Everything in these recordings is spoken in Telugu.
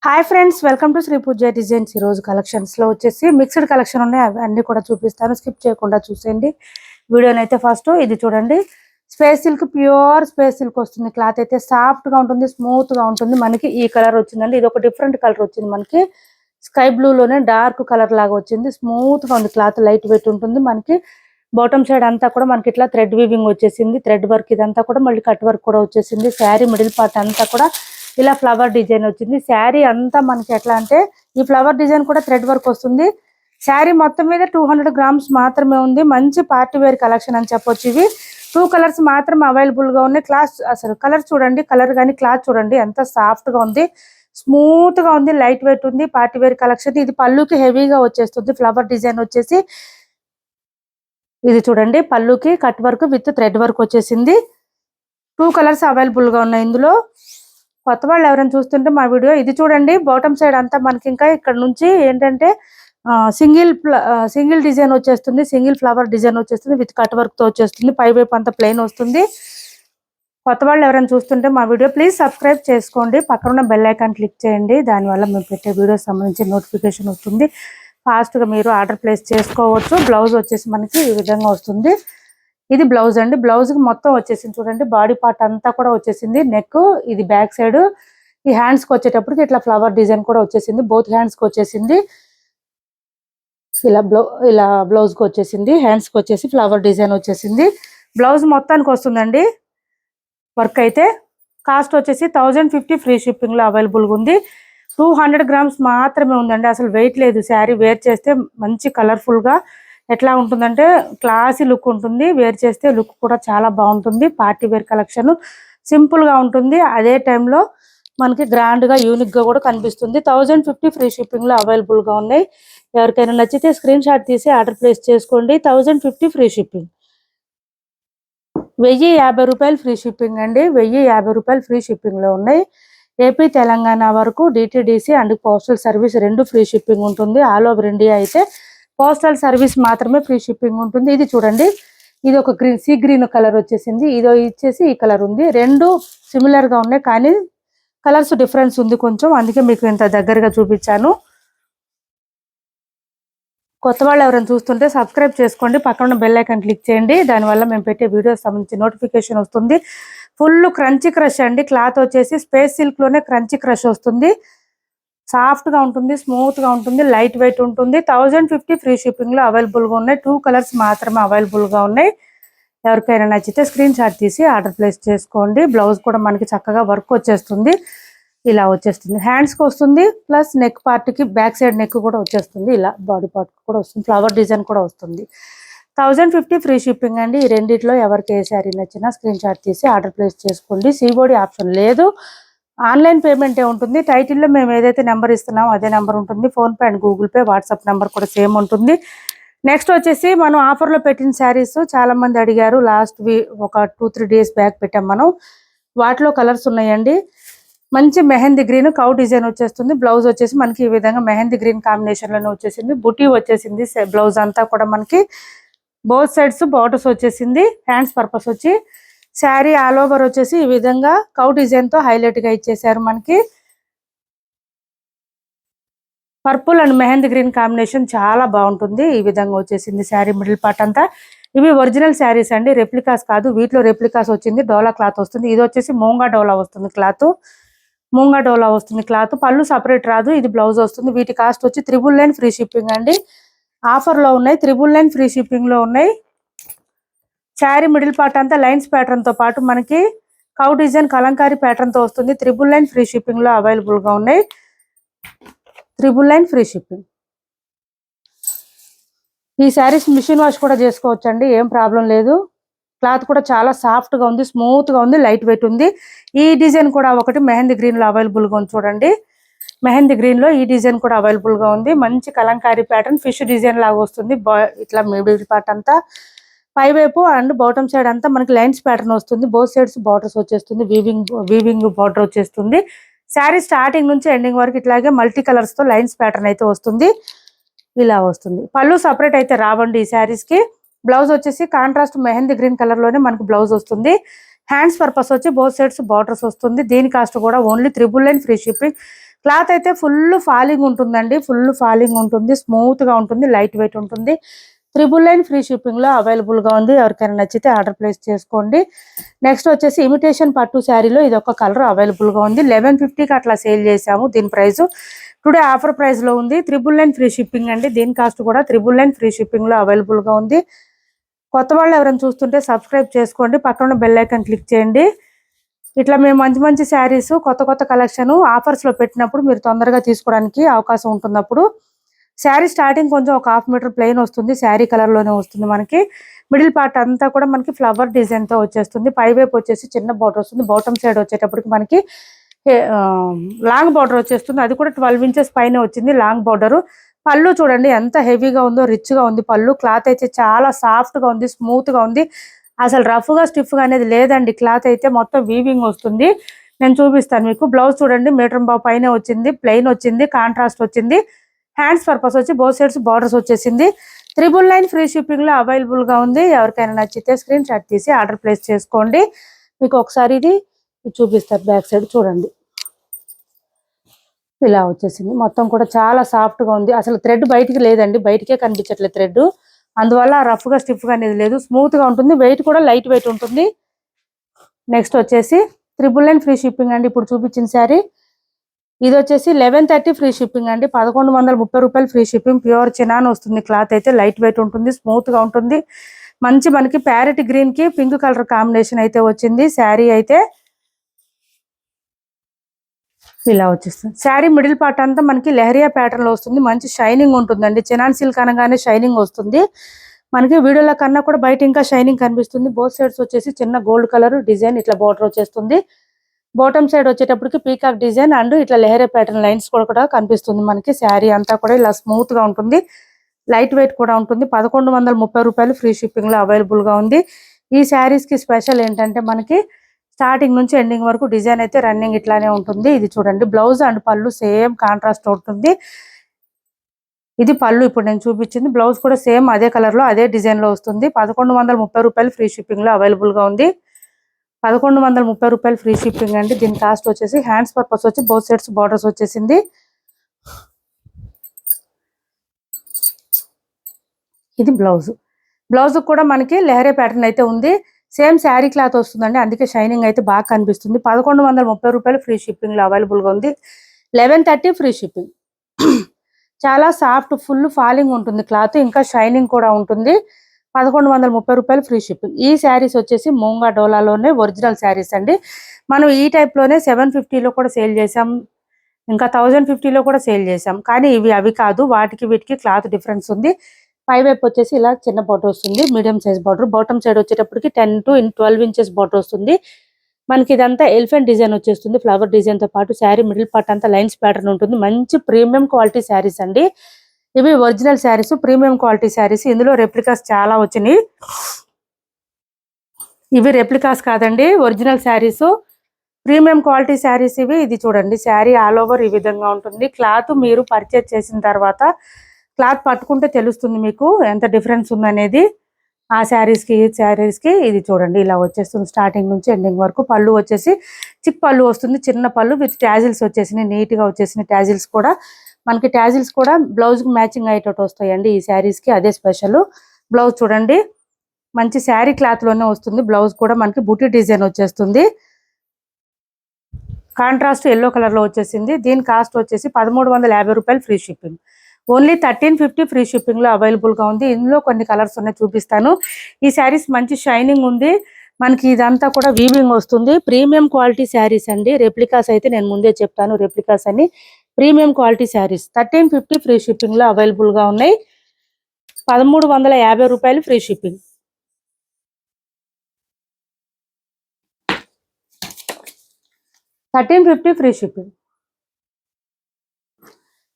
Hi friends, welcome to Shri Pooja designs. ఈ రోజు కలెక్షన్స్ లో వచ్చేసి మిక్స్డ్ కలెక్షన్ ఉన్నాయి. అన్ని కూడా చూపిస్తాను, స్కిప్ చేయకుండా చూసేయండి వీడియోని. అయితే ఫస్ట్ ఇది చూడండి, space silk, pure space silk వస్తుంది. క్లాత్ అయితే సాఫ్ట్ గా ఉంటుంది, స్మూత్ గా ఉంటుంది. మనకి ఈ కలర్ వచ్చిందండి, ఇది ఒక డిఫరెంట్ కలర్ వచ్చింది. మనకి స్కై బ్లూ లోనే డార్క్ కలర్ లాగా వచ్చింది. స్మూత్ గా ఉంది, క్లాత్ లైట్ వెయిట్ ఉంటుంది. మనకి బాటమ్ సైడ్ అంతా కూడా మనకి ఇట్లా థ్రెడ్ వీవింగ్ వచ్చేసింది, థ్రెడ్ వర్క్ ఇదంతా కూడా, మళ్ళీ కట్ వర్క్ కూడా వచ్చేసింది. శారీ మిడిల్ పార్ట్ అంతా కూడా ఇలా ఫ్లవర్ డిజైన్ వచ్చింది. శారీ అంతా మనకి ఎట్లా అంటే ఈ ఫ్లవర్ డిజైన్ కూడా థ్రెడ్ వర్క్ వస్తుంది. శారీ మొత్తం మీద 200 గ్రామ్స్ మాత్రమే ఉంది. మంచి పార్టీ వేర్ కలెక్షన్ అని చెప్పొచ్చు. ఇవి 2 కలర్స్ మాత్రం అవైలబుల్ గా ఉన్నాయి. క్లాత్ అసలు కలర్ చూడండి, కలర్ కానీ క్లాత్ చూడండి ఎంత సాఫ్ట్ గా ఉంది, స్మూత్ గా ఉంది, లైట్ వెయిట్ ఉంది. Party wear collection. ఇది పళ్ళుకి హెవీగా వచ్చేస్తుంది. ఫ్లవర్ డిజైన్ వచ్చేసి ఇది చూడండి, పళ్ళుకి cut work with thread work వచ్చేసింది. 2 కలర్స్ అవైలబుల్ గా ఉన్నాయి ఇందులో. కొత్త వాళ్ళు ఎవరైనా చూస్తుంటే మా వీడియో ఇది చూడండి. బాటమ్ సైడ్ అంతా మనకి ఇంకా ఇక్కడ నుంచి ఏంటంటే సింగిల్ డిజైన్ వచ్చేస్తుంది, సింగిల్ ఫ్లవర్ డిజైన్ వచ్చేస్తుంది, విత్ కట్ వర్క్ తో వచ్చేస్తుంది. పై వైపు అంతా ప్లెయిన్ వస్తుంది. కొత్త వాళ్ళు ఎవరైనా చూస్తుంటే మా వీడియో ప్లీజ్ సబ్స్క్రైబ్ చేసుకోండి, పక్కన ఉన్న బెల్ ఐకాన్ క్లిక్ చేయండి. దానివల్ల మేము పెట్టే వీడియో సంబంధించి నోటిఫికేషన్ వస్తుంది. ఫాస్ట్ గా మీరు ఆర్డర్ ప్లేస్ చేసుకోవచ్చు. బ్లౌజ్ వచ్చేసి మనకి ఈ విధంగా వస్తుంది. ఇది బ్లౌజ్ అండి. బ్లౌజ్ కి మొత్తం వచ్చేసింది చూడండి, బాడీ పార్ట్ అంతా కూడా వచ్చేసింది. నెక్ ఇది బ్యాక్ సైడ్, ఈ హ్యాండ్స్ కి వచ్చేటప్పటికి ఇట్లా ఫ్లవర్ డిజైన్ కూడా వచ్చేసింది. బోత్ హ్యాండ్స్ కి వచ్చేసింది. ఇలా బ్లౌజ్ కి వచ్చేసింది. హ్యాండ్స్ కి వచ్చేసి ఫ్లవర్ డిజైన్ వచ్చేసింది. బ్లౌజ్ మొత్తానికి వస్తుందండి వర్క్. అయితే కాస్ట్ వచ్చేసి 1050 ఫ్రీ షిప్పింగ్ లో అవైలబుల్ గా ఉంది. 200 గ్రామ్స్ మాత్రమే ఉందండి. అసలు వెయిట్ లేదు. శారీ వేర్ చేస్తే మంచి కలర్ఫుల్ గా ఎట్లా ఉంటుందంటే క్లాసీ లుక్ ఉంటుంది. వేర్ చేస్తే లుక్ కూడా చాలా బాగుంటుంది. పార్టీ వేర్ కలెక్షన్ సింపుల్ గా ఉంటుంది, అదే టైంలో మనకి గ్రాండ్ గా యూనిక్ గా కూడా కనిపిస్తుంది. 1050 ఫ్రీ షిప్పింగ్ లో అవైలబుల్ గా ఉన్నాయి. ఎవరికైనా నచ్చితే స్క్రీన్ షాట్ తీసి ఆర్డర్ ప్లేస్ చేసుకోండి. 1050 ఫ్రీ షిప్పింగ్. 1050 రూపాయలు ఫ్రీ షిప్పింగ్ అండి. 1050 రూపాయలు ఫ్రీ షిప్పింగ్ లో ఉన్నాయి. ఏపీ తెలంగాణ వరకు డిటిడిసి అండ్ పోస్టల్ సర్వీస్ రెండు ఫ్రీ షిప్పింగ్ ఉంటుంది. ఆల్ ఓవర్ ఇండియా అయితే పోస్టల్ సర్వీస్ మాత్రమే ఫ్రీ షిప్పింగ్ ఉంటుంది. ఇది చూడండి, ఇది ఒక గ్రీన్, సీ గ్రీన్ కలర్ వచ్చేసింది. ఇదో ఇచ్చేసి ఈ కలర్ ఉంది. రెండు సిమిలర్ గా ఉన్నాయి కానీ కలర్స్ డిఫరెన్స్ ఉంది కొంచెం, అందుకే మీకు ఇంత దగ్గరగా చూపించాను. కొత్త వాళ్ళు ఎవరైనా చూస్తుంటే సబ్స్క్రైబ్ చేసుకోండి, పక్కన బెల్ ఐకాన్ క్లిక్ చేయండి. దానివల్ల మేము పెట్టే వీడియోస్ సంబంధించి నోటిఫికేషన్ వస్తుంది. ఫుల్ క్రంచీ క్రష్ అండి. క్లాత్ వచ్చేసి స్పేస్ సిల్క్ లోనే క్రంచీ క్రష్ వస్తుంది. సాఫ్ట్ గా ఉంటుంది, స్మూత్ గా ఉంటుంది, లైట్ వెయిట్ ఉంటుంది. 1050 ఫ్రీ షిప్పింగ్ లో అవైలబుల్ గా ఉన్నాయి. 2 కలర్స్ మాత్రమే అవైలబుల్ గా ఉన్నాయి. ఎవరికైనా నచ్చితే స్క్రీన్ షాట్ తీసి ఆర్డర్ ప్లేస్ చేసుకోండి. బ్లౌజ్ కూడా మనకి చక్కగా వర్క్ వచ్చేస్తుంది, ఇలా వచ్చేస్తుంది. హ్యాండ్స్ కి వస్తుంది, ప్లస్ నెక్ పార్ట్ కి బ్యాక్ సైడ్ నెక్ కూడా వచ్చేస్తుంది. ఇలా బాడీ పార్ట్ కూడా వస్తుంది, ఫ్లవర్ డిజైన్ కూడా వస్తుంది. 1050 ఫ్రీ షిప్పింగ్ అండి. ఈ రెండిట్లో ఎవరికి ఏ శారీ నచ్చినా స్క్రీన్ షాట్ తీసి ఆర్డర్ ప్లేస్ చేసుకోండి. సిఓడి ఆప్షన్ లేదు, ఆన్లైన్ పేమెంటే ఉంటుంది. టైటిల్లో మేము ఏదైతే నెంబర్ ఇస్తున్నామో అదే నెంబర్ ఉంటుంది. PhonePe and Google pay, WhatsApp number కూడా సేమ్ ఉంటుంది. నెక్స్ట్ వచ్చేసి మనం ఆఫర్లో పెట్టిన శారీస్ చాలా మంది అడిగారు. లాస్ట్ ఒక 2-3 డేస్ బ్యాక్ పెట్టాం మనం. వాటిలో కలర్స్ ఉన్నాయండి. మంచి మెహందీ గ్రీన్ కౌ డిజైన్ వచ్చేస్తుంది. బ్లౌజ్ వచ్చేసి మనకి ఈ విధంగా మెహందీ గ్రీన్ కాంబినేషన్ లోనే వచ్చేసింది. బుటీ వచ్చేసింది. బ్లౌజ్ అంతా కూడా మనకి బోత్ సైడ్స్ బార్డర్స్ వచ్చేసింది. హ్యాండ్స్ పర్పస్ వచ్చి శారీ ఆల్ ఓవర్ వచ్చేసి ఈ విధంగా కౌ డిజైన్ తో హైలైట్ గా ఇచ్చేసారు. మనకి purple and mehndi green combination చాలా బాగుంటుంది. ఈ విధంగా వచ్చేసింది శారీ మిడిల్ పార్ట్ అంతా. ఇవి ఒరిజినల్ శారీస్ అండి, రెప్లికాస్ కాదు. వీటిలో రెప్లికాస్ వచ్చింది. డోలా క్లాత్ వస్తుంది. ఇది వచ్చేసి మూంగా డోలా వస్తుంది క్లాత్. మూంగా డోలా వస్తుంది క్లాత్. పళ్ళు సపరేట్ రాదు. ఇది బ్లౌజ్ వస్తుంది. వీటి కాస్ట్ వచ్చి 999 ఫ్రీ షిప్పింగ్ అండి. ఆఫర్ లో ఉన్నాయి. 999 ఫ్రీ షిప్పింగ్ లో ఉన్నాయి. శారీ మిడిల్ పార్ట్ అంతా లైన్స్ ప్యాటర్న్ తో పాటు మనకి కౌ డిజైన్ కలంకారీ ప్యాటర్న్ తో వస్తుంది. 999 ఫ్రీ షిప్పింగ్ లో అవైలబుల్ గా ఉన్నాయి. 999 ఫ్రీ షిప్పింగ్. ఈ శారీస్ మిషన్ వాష్ కూడా చేసుకోవచ్చు అండి, ఏం ప్రాబ్లం లేదు. క్లాత్ కూడా చాలా సాఫ్ట్ గా ఉంది, స్మూత్ గా ఉంది, లైట్ వెయిట్ ఉంది. ఈ డిజైన్ కూడా ఒకటి మెహందీ గ్రీన్ లో అవైలబుల్ గా ఉంది చూడండి. మెహందీ గ్రీన్ లో ఈ డిజైన్ కూడా అవైలబుల్ గా ఉంది. మంచి కలంకారీ ప్యాటర్న్ ఫిష్ డిజైన్ లాగా వస్తుంది. ఇట్లా మిడిల్ పార్ట్ అంతా పై వైపు అండ్ బాటమ్ సైడ్ అంతా మనకి లైన్స్ ప్యాటర్న్ వస్తుంది. బోత్ సైడ్స్ బార్డర్స్ వచ్చేస్తుంది. వీవింగ్ బార్డర్ వచ్చేస్తుంది. శారీ స్టార్టింగ్ నుంచి ఎండింగ్ వరకు ఇట్లాగే మల్టీ కలర్స్ తో లైన్స్ ప్యాటర్న్ అయితే వస్తుంది. ఇలా వస్తుంది. పళ్ళు సపరేట్ అయితే రావండి ఈ శారీస్ కి. బ్లౌజ్ వచ్చేసి కాంట్రాస్ట్ మెహందీ గ్రీన్ కలర్ లోనే మనకి బ్లౌజ్ వస్తుంది. హ్యాండ్స్ పర్పస్ వచ్చి బోత్ సైడ్స్ బార్డర్స్ వస్తుంది. దీని కాస్ట్ కూడా ఓన్లీ 999 ఫ్రీ షిప్పింగ్. క్లాత్ అయితే ఫుల్ ఫాలింగ్ ఉంటుందండి, ఫుల్ ఫాలింగ్ ఉంటుంది, స్మూత్ గా ఉంటుంది, లైట్ వెయిట్ ఉంటుంది. 999 ఫ్రీ షిప్పింగ్ లో అవైలబుల్ గా ఉంది. ఎవరికైనా నచ్చితే ఆర్డర్ ప్లేస్ చేసుకోండి. నెక్స్ట్ వచ్చేసి ఇమిటేషన్ పట్టు శారీలో ఇది ఒక కలర్ అవైలబుల్ గా ఉంది. 1150కి అట్లా సేల్ చేసాము. దీని ప్రైస్ టుడే ఆఫర్ ప్రైస్ లో ఉంది. 999 ఫ్రీ షిప్పింగ్ అండి. దీని కాస్ట్ కూడా 999 ఫ్రీ షిప్పింగ్ లో అవైలబుల్ గా ఉంది. కొత్త వాళ్ళు ఎవరైనా చూస్తుంటే సబ్స్క్రైబ్ చేసుకోండి, పక్కన బెల్ ఐకాన్ క్లిక్ చేయండి. ఇట్లా మేము మంచి మంచి శారీస్, కొత్త కొత్త కలెక్షన్ ఆఫర్స్ లో పెట్టినప్పుడు మీరు తొందరగా తీసుకోవడానికి అవకాశం ఉంటున్నప్పుడు. శారీ స్టార్టింగ్ కొంచెం ఒక 1/2 మీటర్ ప్లెయిన్ వస్తుంది, శారీ కలర్ లోనే వస్తుంది. మనకి మిడిల్ పార్ట్ అంతా కూడా మనకి ఫ్లవర్ డిజైన్ తో వచ్చేస్తుంది. పై వైపు వచ్చేసి చిన్న బార్డర్ వస్తుంది. బాటమ్ సైడ్ వచ్చేటప్పటికి మనకి లాంగ్ బార్డర్ వచ్చేస్తుంది. అది కూడా 12 ఇంచెస్ పైన వచ్చింది లాంగ్ బార్డర్. పళ్ళు చూడండి ఎంత హెవీగా ఉందో, రిచ్ గా ఉంది పళ్ళు. క్లాత్ అయితే చాలా సాఫ్ట్ గా ఉంది, స్మూత్ గా ఉంది. అసలు రఫ్ గా స్టిఫ్ గా అనేది లేదండి. క్లాత్ అయితే మొత్తం వీవింగ్ వస్తుంది. నేను చూపిస్తాను మీకు. బ్లౌజ్ చూడండి 1.5 మీటర్ పైన వచ్చింది, ప్లెయిన్ వచ్చింది, కాంట్రాస్ట్ వచ్చింది. హ్యాండ్స్ పర్పస్ వచ్చి బోత్ సైడ్స్ బార్డర్స్ వచ్చేసింది. 999 ఫ్రీ షిప్పింగ్ లో అవైలబుల్ గా ఉంది. ఎవరికైనా నచ్చితే స్క్రీన్ షాట్ తీసి ఆర్డర్ ప్లేస్ చేసుకోండి. మీకు ఒకసారి ఇది చూపిస్తారు. బ్యాక్ సైడ్ చూడండి, ఇలా వచ్చేసింది. మొత్తం కూడా చాలా సాఫ్ట్ గా ఉంది. అసలు థ్రెడ్ బయటికి లేదండి, బయటికే కనిపించట్లేదు థ్రెడ్. అందువల్ల రఫ్ గా స్టిఫ్ గా అనేది లేదు, స్మూత్ గా ఉంటుంది. వెయిట్ కూడా లైట్ వెయిట్ ఉంటుంది. నెక్స్ట్ వచ్చేసి 999 ఫ్రీ షిప్పింగ్ అండి. ఇప్పుడు చూపించిన శారీ ఇది వచ్చేసి 1130 ఫ్రీ షిప్పింగ్ అండి. 1130 రూపాయలు ఫ్రీ షిప్పింగ్. ప్యూర్ చినాన్ వస్తుంది. క్లాత్ అయితే లైట్ వెయిట్ ఉంటుంది, స్మూత్ గా ఉంటుంది. మంచి మనకి ప్యారెట్ గ్రీన్ కి పింక్ కలర్ కాంబినేషన్ అయితే వచ్చింది. శారీ అయితే ఇలా వచ్చేస్తుంది. శారీ మిడిల్ పార్ట్ అంతా మనకి లెహరియా ప్యాటర్న్ లో వస్తుంది. మంచి షైనింగ్ ఉంటుందండి. చినాన్ సిల్క్ అనగానే షైనింగ్ వస్తుంది. మనకి వీడియోలో కన్నా కూడా బయట ఇంకా షైనింగ్ కనిపిస్తుంది. బోత్ సైడ్స్ వచ్చేసి చిన్న గోల్డ్ కలర్ డిజైన్ ఇట్లా బార్డర్ వచ్చేస్తుంది. బాటమ్ సైడ్ వచ్చేటప్పటికి పీకాక్ డిజైన్ అండ్ ఇట్లా లెహరియా ప్యాటర్న్ లైన్స్ కూడా కనిపిస్తుంది. మనకి శారీ అంతా కూడా ఇలా స్మూత్ గా ఉంటుంది, లైట్ వెయిట్ కూడా ఉంటుంది. 1130 రూపాయలు ఫ్రీ షిప్పింగ్ లో అవైలబుల్ గా ఉంది. ఈ శారీస్ కి స్పెషల్ ఏంటంటే మనకి స్టార్టింగ్ నుంచి ఎండింగ్ వరకు డిజైన్ అయితే రన్నింగ్ ఇట్లానే ఉంటుంది. ఇది చూడండి బ్లౌజ్ అండ్ పళ్ళు సేమ్ కాంట్రాస్ట్ ఉంటుంది. ఇది పళ్ళు ఇప్పుడు నేను చూపించింది. బ్లౌజ్ కూడా సేమ్ అదే కలర్ లో అదే డిజైన్ లో వస్తుంది. 1130 రూపాయలు ఫ్రీ షిప్పింగ్ లో అవైలబుల్ గా ఉంది. 1130 రూపాయలు ఫ్రీ షిప్పింగ్ అండి. దీని కాస్ట్ వచ్చేసి హ్యాండ్స్ పర్పస్ వచ్చి బోత్ సైడ్స్ బార్డర్స్ వచ్చేసింది. ఇది బ్లౌజ్. బ్లౌజ్ కూడా మనకి లెహరే ప్యాటర్న్ అయితే ఉంది. సేమ్ శారీ క్లాత్ వస్తుందండి, అందుకే షైనింగ్ అయితే బాగా కనిపిస్తుంది. 1130 రూపాయలు ఫ్రీ షిప్పింగ్ లో అవైలబుల్ గా ఉంది. 1130 ఫ్రీ షిప్పింగ్. చాలా సాఫ్ట్ ఫుల్ ఫాలింగ్ ఉంటుంది క్లాత్, ఇంకా షైనింగ్ కూడా ఉంటుంది. 1130 రూపాయలు ఫ్రీ షిప్పింగ్. ఈ శారీస్ వచ్చేసి మూంగా డోలాలోనే ఒరిజినల్ శారీస్ అండి. మనం ఈ టైప్ లోనే 750లో కూడా సేల్ చేసాం, ఇంకా 1050లో కూడా సేల్ చేసాం. కానీ ఇవి అవి కాదు, వాటికి వీటికి క్లాత్ డిఫరెన్స్ ఉంది. పై వైపు వచ్చేసి ఇలా చిన్న బార్డర్ వస్తుంది, medium size border. Bottom side వచ్చేటప్పటికి 10 to 12 ఇంచెస్ బార్డర్ వస్తుంది. మనకి ఇదంతా ఎలిఫెంట్ డిజైన్ వచ్చేస్తుంది, ఫ్లవర్ డిజైన్ తో పాటు. శారీ మిడిల్ పార్ట్ అంతా లైన్స్ ప్యాటర్న్ ఉంటుంది. మంచి ప్రీమియం క్వాలిటీ శారీస్ అండి. ఇవి original saris, premium quality saris. ఇందులో రెప్లికాస్ చాలా వచ్చినాయి. ఇవి రెప్లికాస్ కాదండి, original saris, premium quality saris ఇవి. ఇది చూడండి, శారీ ఆల్ ఓవర్ ఈ విధంగా ఉంటుంది. క్లాత్ మీరు పర్చేజ్ చేసిన తర్వాత క్లాత్ పట్టుకుంటే తెలుస్తుంది మీకు ఎంత డిఫరెన్స్ ఉందనేది ఆ శారీస్ కి ఈ శారీస్ కి. ఇది చూడండి ఇలా వచ్చేస్తుంది స్టార్టింగ్ నుంచి ఎండింగ్ వరకు. పళ్ళు వచ్చేసి చిక్ పళ్ళు వస్తుంది, చిన్న పళ్ళు విత్ ట్యాజిల్స్ వచ్చేసినాయి, నీట్ గా వచ్చేసినాయి. ట్యాజిల్స్ కూడా మనకి ట్యాజిల్స్ కూడా బ్లౌజ్ కి మ్యాచింగ్ అయ్యేటట్టు వస్తాయండి ఈ శారీస్ కి, అదే స్పెషల్. బ్లౌజ్ చూడండి మంచి శారీ క్లాత్ లోనే వస్తుంది. బ్లౌజ్ కూడా మనకి బుటీ డిజైన్ వచ్చేస్తుంది, కాంట్రాస్ట్ ఎల్లో కలర్ లో వచ్చేసింది. దీని కాస్ట్ వచ్చేసి 1350 రూపాయలు free shipping. Only 1350 free shipping లో అవైలబుల్ గా ఉంది. ఇందులో కొన్ని కలర్స్ ఉన్నాయి, చూపిస్తాను. ఈ శారీస్ మంచి షైనింగ్ ఉంది. మనకి ఇదంతా కూడా వీవింగ్ వస్తుంది. ప్రీమియం క్వాలిటీ శారీస్ అండి. రెప్లికాస్ అయితే నేను ముందే చెప్తాను, రెప్లికాస్ అని. Premium quality saris 1350 free shipping లో అవైలబుల్ గా ఉన్నాయి. 1350 రూపాయలు ఫ్రీ షిప్పింగ్. 1350 free shipping.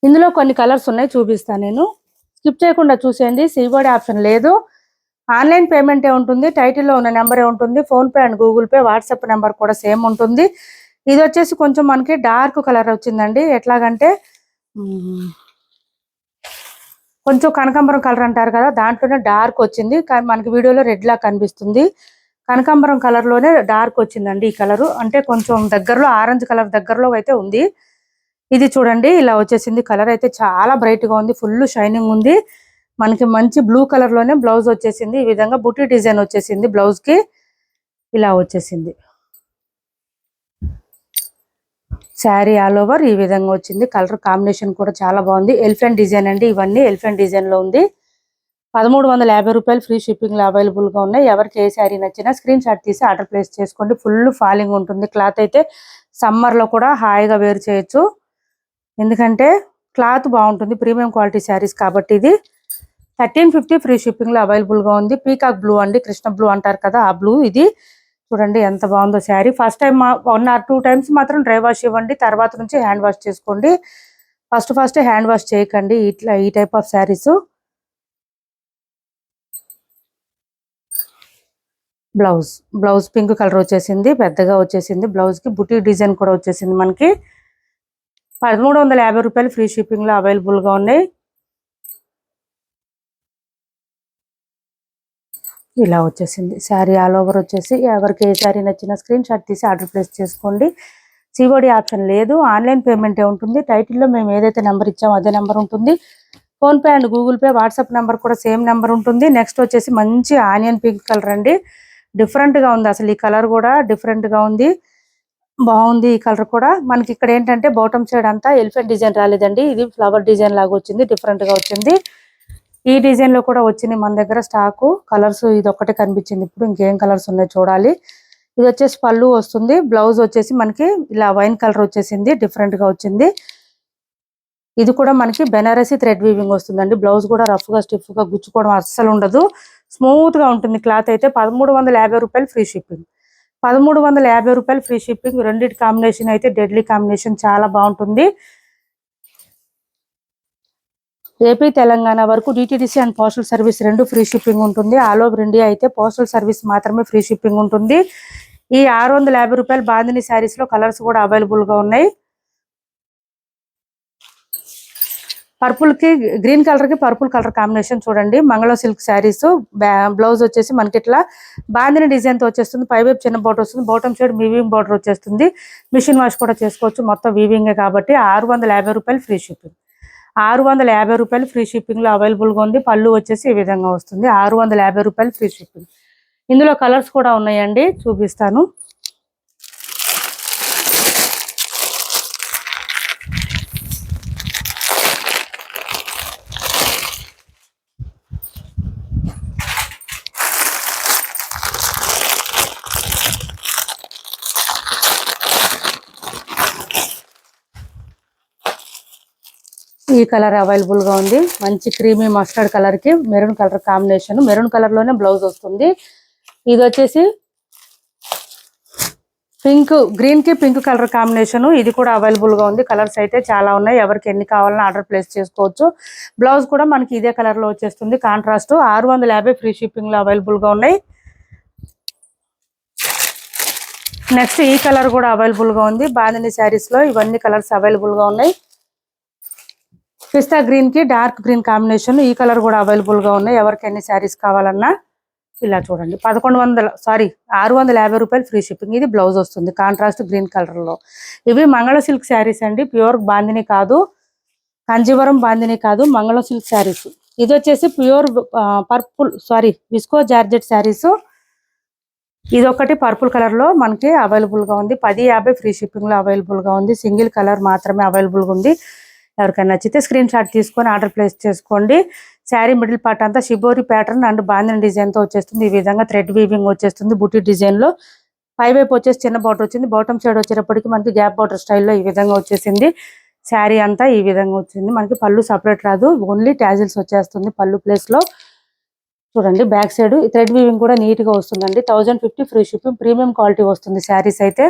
ఇందులో కొన్ని కలర్స్ ఉన్నాయి, చూపిస్తాను నేను. స్కిప్ చేయకుండా చూసేయండి, సిఓడి ఆప్షన్ లేదు. ఆన్లైన్ పేమెంటే ఉంటుంది. టైటిల్లో ఉన్న నెంబరే ఉంటుంది. PhonePe and Google pay, WhatsApp number కూడా సేమ్ ఉంటుంది. ఇది వచ్చేసి కొంచెం మనకి డార్క్ కలర్ వచ్చిందండి. ఎట్లాగంటే కొంచెం కనకాంబరం కలర్ అంటారు కదా, దాంట్లోనే డార్క్ వచ్చింది. కానీ మనకి వీడియోలో రెడ్ లా కనిపిస్తుంది. కనకాంబరం కలర్ లోనే డార్క్ వచ్చిందండి ఈ కలరు. అంటే కొంచెం దగ్గరలో ఆరెంజ్ కలర్ దగ్గరలో అయితే ఉంది. ఇది చూడండి ఇలా వచ్చేసింది. కలర్ అయితే చాలా బ్రైట్ గా ఉంది, ఫుల్ షైనింగ్ ఉంది. మనకి మంచి బ్లూ కలర్ లోనే బ్లౌజ్ వచ్చేసింది. ఈ విధంగా బుటీ డిజైన్ వచ్చేసింది బ్లౌజ్ కి, ఇలా వచ్చేసింది. శారీ ఆల్ ఓవర్ ఈ విధంగా వచ్చింది. కలర్ కాంబినేషన్ కూడా చాలా బాగుంది. ఎలిఫెంట్ డిజైన్ అండి, ఇవన్నీ ఎలిఫెంట్ డిజైన్ లో ఉంది. 1350 రూపాయలు ఫ్రీ షిప్పింగ్ లో అవైలబుల్ గా ఉన్నాయి. ఎవరికి ఏ శారీ నచ్చినా స్క్రీన్ షాట్ తీసి ఆర్డర్ ప్లేస్ చేసుకోండి. ఫుల్ ఫాలింగ్ ఉంటుంది. క్లాత్ అయితే సమ్మర్ లో కూడా హాయిగా వేర్ చేయొచ్చు, ఎందుకంటే క్లాత్ బాగుంటుంది. ప్రీమియం క్వాలిటీ శారీస్ కాబట్టి ఇది 1350 ఫ్రీ షిప్పింగ్ లో అవైలబుల్ గా ఉంది. పీకాక్ బ్లూ అండి, కృష్ణ బ్లూ అంటారు కదా, ఆ బ్లూ ఇది. చూడండి ఎంత బాగుందో sari. First time 1 or 2 times మాత్రం డ్రై వాష్ ఇవ్వండి, తర్వాత నుంచి హ్యాండ్ వాష్ చేసుకోండి. ఫస్ట్ హ్యాండ్ వాష్ చేయకండి ఇట్లా ఈ type of saris. Blouse pink colour వచ్చేసింది, పెద్దగా వచ్చేసింది. బ్లౌజ్ కి బుటీ డిజైన్ కూడా వచ్చేసింది. మనకి 1350 రూపాయలు ఫ్రీ షిప్పింగ్ లో అవైలబుల్ గా ఉన్నాయి. ఇలా వచ్చేసింది శారీ ఆల్ ఓవర్ వచ్చేసి. ఎవరికి ఏ శారీ నచ్చినా స్క్రీన్ షాట్ తీసి ఆర్డర్ ప్లేస్ చేసుకోండి. సిఓడి ఆప్షన్ లేదు, ఆన్లైన్ పేమెంటే ఉంటుంది. టైటిల్లో మేము ఏదైతే నెంబర్ ఇచ్చామో అదే నెంబర్ ఉంటుంది. PhonePe and Google pay, WhatsApp number కూడా సేమ్ నెంబర్ ఉంటుంది. నెక్స్ట్ వచ్చేసి మంచి ఆనియన్ పింక్ కలర్ అండి, డిఫరెంట్ గా ఉంది. అసలు ఈ కలర్ కూడా డిఫరెంట్ గా ఉంది, బాగుంది. ఈ కలర్ కూడా మనకి ఇక్కడ ఏంటంటే బాటమ్ సైడ్ అంతా ఎలిఫెంట్ డిజైన్ రాలేదండి, ఇది ఫ్లవర్ డిజైన్ లాగా వచ్చింది, డిఫరెంట్ గా వచ్చింది. ఈ డిజైన్ లో కూడా వచ్చింది మన దగ్గర స్టాకు. కలర్స్ ఇది ఒక్కటే కనిపించింది, ఇప్పుడు ఇంకేం కలర్స్ ఉన్నాయో చూడాలి. ఇది వచ్చేసి పళ్ళు వస్తుంది. బ్లౌజ్ వచ్చేసి మనకి ఇలా వైన్ కలర్ వచ్చేసింది, డిఫరెంట్ గా వచ్చింది. ఇది కూడా మనకి బెనారసీ థ్రెడ్ వీవింగ్ వస్తుందండి. బ్లౌజ్ కూడా రఫ్ గా స్టిఫ్ గా గుచ్చుకోవడం అస్సలు ఉండదు, స్మూత్ గా ఉంటుంది. క్లాత్ అయితే 1350 రూపాయలు ఫ్రీ షిప్పింగ్. 1350 రూపాయలు ఫ్రీ షిప్పింగ్. రెండింటి కాంబినేషన్ అయితే డెడ్లీ కాంబినేషన్, చాలా బాగుంటుంది. ఏపీ తెలంగాణ వరకు డిటిడిసి అండ్ పోస్టల్ సర్వీస్ రెండు ఫ్రీ షిప్పింగ్ ఉంటుంది. ఆల్ ఓవర్ ఇండియా అయితే పోస్టల్ సర్వీస్ మాత్రమే ఫ్రీ షిప్పింగ్ ఉంటుంది. ఈ 650 రూపాయల బాందిని శారీస్ లో కలర్స్ కూడా అవైలబుల్ గా ఉన్నాయి. పర్పుల్ కి గ్రీన్ కలర్ కి పర్పుల్ కలర్ కాంబినేషన్ చూడండి. మంగళ సిల్క్ శారీస్. బ్లౌజ్ వచ్చేసి మనకి ఇట్లా బాందిని డిజైన్ తో వచ్చేస్తుంది. పైవైపు చిన్న బోర్డర్ వస్తుంది, బాటమ్ సైడ్ వీవింగ్ బోర్డర్ వచ్చేస్తుంది. మిషన్ వాష్ కూడా చేసుకోవచ్చు, మొత్తం వీవింగ్ కాబట్టి 650 రూపాయలు ఫ్రీ షిప్పింగ్. 650 రూపాయలు ఫ్రీ షిప్పింగ్ లో అవైలబుల్ గా ఉంది. పళ్ళు వచ్చేసి ఈ విధంగా వస్తుంది. 650 రూపాయలు ఫ్రీ షిప్పింగ్. ఇందులో కలర్స్ కూడా ఉన్నాయండి, చూపిస్తాను. ఈ కలర్ అవైలబుల్ గా ఉంది. మంచి క్రీమీ మస్టర్డ్ కలర్ కి maroon colour combination. Maroon colour లోనే బ్లౌజ్ వస్తుంది. ఇది వచ్చేసి పింక్, గ్రీన్ కి పింక్ కలర్ కాంబినేషన్. ఇది కూడా అవైలబుల్ గా ఉంది. కలర్స్ అయితే చాలా ఉన్నాయి, ఎవరికి ఎన్ని కావాలన్నా ఆర్డర్ ప్లేస్ చేసుకోవచ్చు. బ్లౌజ్ కూడా మనకి ఇదే కలర్ లో వచ్చేస్తుంది, కాంట్రాస్ట్. 650 ఫ్రీ షిప్పింగ్ లో అవైలబుల్ గా ఉన్నాయి. నెక్స్ట్ ఈ కలర్ కూడా అవైలబుల్ గా ఉంది. బాందిని శారీస్ లో ఇవన్నీ కలర్స్ అవైలబుల్ గా ఉన్నాయి. పిస్తా గ్రీన్ కి డార్క్ గ్రీన్ కాంబినేషన్. ఈ కలర్ కూడా అవైలబుల్ గా ఉన్నాయి, ఎవరికి ఎన్ని శారీస్ కావాలన్నా. ఇలా చూడండి, 650 రూపాయలు ఫ్రీ షిప్పింగ్. ఇది బ్లౌజ్ వస్తుంది కాంట్రాస్ట్ గ్రీన్ కలర్ లో. ఇవి మంగళ సిల్క్ శారీస్ అండి, ప్యూర్ బాందిని కాదు, కంజీవరం బాందిని కాదు, మంగళ సిల్క్ శారీస్. ఇది వచ్చేసి ప్యూర్ విస్కో జార్జెట్ శారీస్. ఇది ఒకటి పర్పుల్ కలర్ లో మనకి అవైలబుల్ గా ఉంది. 1050 ఫ్రీ షిప్పింగ్ లో అవైలబుల్ గా ఉంది. సింగిల్ కలర్ మాత్రమే అవైలబుల్ గా ఉంది. ఎవరికైనా నచ్చితే స్క్రీన్ షాట్ తీసుకొని ఆర్డర్ ప్లేస్ చేసుకోండి. శారీ మిడిల్ పార్ట్ అంతా shibori pattern and bandhani design తో వచ్చేస్తుంది. ఈ విధంగా థ్రెడ్ వీవింగ్ వచ్చేస్తుంది బుటీ డిజైన్ లో. పైవైపు వచ్చేసి చిన్న బార్డర్ వచ్చింది, బాటమ్ సైడ్ వచ్చేటప్పటికి మనకి గ్యాప్ బార్డర్ స్టైల్లో ఈ విధంగా వచ్చేసింది. శారీ అంతా ఈ విధంగా వచ్చింది. మనకి పళ్ళు సపరేట్ రాదు, ఓన్లీ టాజిల్స్ వచ్చేస్తుంది పళ్ళు ప్లేస్ లో. చూడండి బ్యాక్ సైడ్ థ్రెడ్ వీవింగ్ కూడా నీట్ గా వస్తుందండి. 1050 ఫ్రీ షిప్పింగ్. ప్రీమియం క్వాలిటీ వస్తుంది శారీస్ అయితే.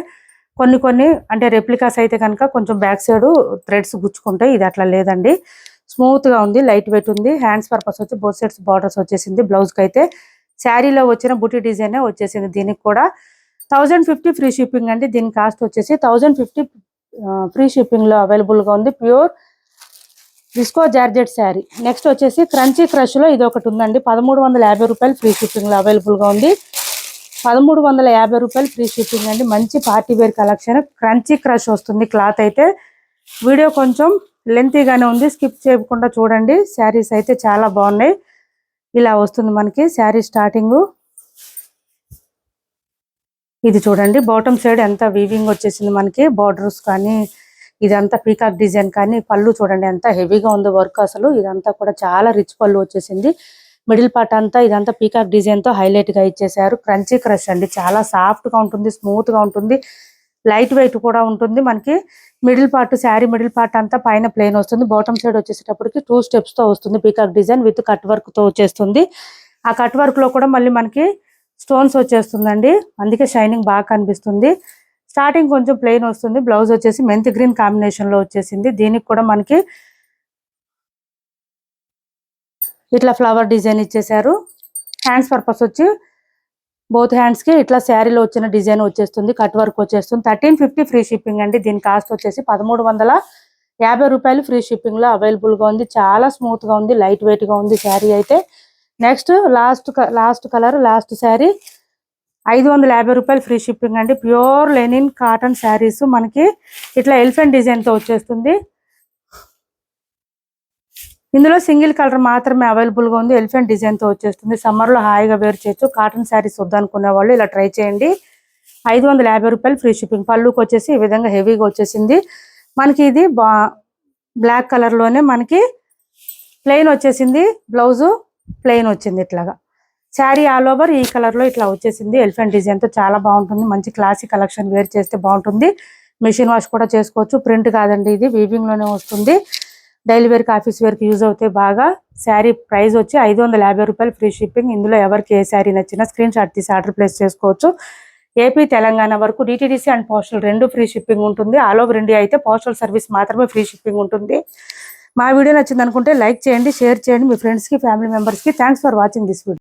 కొన్ని అంటే రెప్లికాస్ అయితే కనుక కొంచెం బ్యాక్ సైడ్ థ్రెడ్స్ గుచ్చుకుంటాయి, ఇది అట్లా లేదండి, స్మూత్ గా ఉంది, లైట్ వెయిట్ ఉంది. హ్యాండ్స్ పర్పస్ వచ్చి బోత్ సైడ్స్ బార్డర్స్ వచ్చేసింది. బ్లౌజ్ కి అయితే శారీలో వచ్చిన బుటీ డిజైన్ వచ్చేసింది. దీనికి కూడా 1050 ఫ్రీ షిప్పింగ్ అండి. దీని కాస్ట్ వచ్చేసి 1050 ఫ్రీ షిప్పింగ్ లో అవైలబుల్ గా ఉంది. Pure visco georgette sari. Next వచ్చేసి క్రంచీ క్రష్ లో ఇది ఒకటి ఉందండి. 1350 రూపాయలు ఫ్రీ షిప్పింగ్ లో అవైలబుల్ గా ఉంది. 1350 రూపాయలు ఫ్రీ షిప్పింగ్ అండి. మంచి party wear collection. Crunchy crush వస్తుంది క్లాత్ అయితే. వీడియో కొంచెం లెంతీగానే ఉంది, స్కిప్ చేయకుండా చూడండి. శారీస్ అయితే చాలా బాగున్నాయి. ఇలా వస్తుంది మనకి శారీ స్టార్టింగ్. ఇది చూడండి బాటమ్ సైడ్ ఎంత వీవింగ్ వచ్చేసింది మనకి, బార్డర్స్ కానీ ఇదంతా పీకాక్ డిజైన్ కానీ, పళ్ళు చూడండి ఎంత హెవీగా ఉంది వర్క్. అసలు ఇదంతా కూడా చాలా రిచ్ పళ్ళు వచ్చేసింది. మిడిల్ పార్ట్ అంతా ఇదంతా పీకాక్ డిజైన్ తో హైలైట్ గా ఇచ్చేసారు. క్రంచీ క్రష్ అండి, చాలా సాఫ్ట్ గా ఉంటుంది, స్మూత్ గా ఉంటుంది, లైట్ వెయిట్ కూడా ఉంటుంది. మనకి middle part, sari middle part అంతా పైన ప్లెయిన్ వస్తుంది. బాటమ్ సైడ్ వచ్చేసేటప్పటికి 2 స్టెప్స్ తో వస్తుంది. Peacock design with cut work తో వచ్చేస్తుంది. ఆ కట్ వర్క్ లో కూడా మళ్ళీ మనకి స్టోన్స్ వచ్చేస్తుందండి, అందుకే షైనింగ్ బాగా కనిపిస్తుంది. స్టార్టింగ్ కొంచెం ప్లెయిన్ వస్తుంది. బ్లౌజ్ వచ్చేసి మెంతి గ్రీన్ కాంబినేషన్ లో వచ్చేసింది. దీనికి కూడా మనకి ఇట్లా ఫ్లవర్ డిజైన్ ఇచ్చేసారు. హ్యాండ్స్ పర్పస్ వచ్చి బోత్ హ్యాండ్స్ కి ఇట్లా శారీలో వచ్చిన డిజైన్ వచ్చేస్తుంది, కట్ వర్క్ వచ్చేస్తుంది. 1350 ఫ్రీ షిప్పింగ్ అండి. దీని కాస్ట్ వచ్చేసి 1350 రూపాయలు ఫ్రీ షిప్పింగ్ లో అవైలబుల్ గా ఉంది. చాలా స్మూత్ గా ఉంది, లైట్ వెయిట్ గా ఉంది శారీ అయితే. Next last colour, last sari 550 రూపాయలు ఫ్రీ షిప్పింగ్ అండి. ప్యూర్ లెనిన్ కాటన్ శారీస్ మనకి ఇట్లా ఎలిఫెంట్ డిజైన్ తో వచ్చేస్తుంది. ఇందులో సింగిల్ కలర్ మాత్రమే అవైలబుల్ గా ఉంది, ఎలిఫెంట్ డిజైన్ తో వచ్చేస్తుంది. సమ్మర్ లో హాయిగా వేర్ చేయొచ్చు. కాటన్ శారీస్ వద్దనుకునే వాళ్ళు ఇలా ట్రై చేయండి. 550 రూపాయలు ఫ్రీ షిప్పింగ్. పళ్ళుకి వచ్చేసి ఈ విధంగా హెవీగా వచ్చేసింది మనకి. ఇది బ్లాక్ కలర్ లోనే మనకి ప్లెయిన్ వచ్చేసింది, బ్లౌజ్ ప్లెయిన్ వచ్చింది. ఇట్లాగా శారీ ఆల్ ఓవర్ ఈ కలర్ లో ఇట్లా వచ్చేసింది, ఎలిఫెంట్ డిజైన్ తో చాలా బాగుంటుంది. మంచి క్లాసిక్ కలెక్షన్ వేర్ చేస్తే బాగుంటుంది. మెషిన్ వాష్ కూడా చేసుకోవచ్చు. ప్రింట్ కాదండి, ఇది వీవింగ్ లోనే వస్తుంది. డైలీ వేర్ కి, ఆఫీస్ వేర్ కి యూజ్ అవుతాయి బాగా. శారీ ప్రైస్ వచ్చి 550 రూపాయలు ఫ్రీ షిప్పింగ్. ఇందులో ఎవరికి ఏ శారీ నచ్చినా స్క్రీన్ షాట్ తీసి ఆర్డర్ ప్లేస్ చేసుకోవచ్చు. ఏపీ తెలంగాణ వరకు DTDC and postal 2 free shipping ఉంటుంది. ఆల్ ఓవర్ ఇండియా అయితే పోస్టల్ సర్వీస్ మాత్రమే ఫ్రీ షిప్పింగ్ ఉంటుంది. మా వీడియో నచ్చింది అనుకుంటే లైక్ చేయండి, షేర్ చేయండి మీ ఫ్రెండ్స్ కి, ఫ్యామిలీ మెంబర్స్ కి. Thanks for watching this video.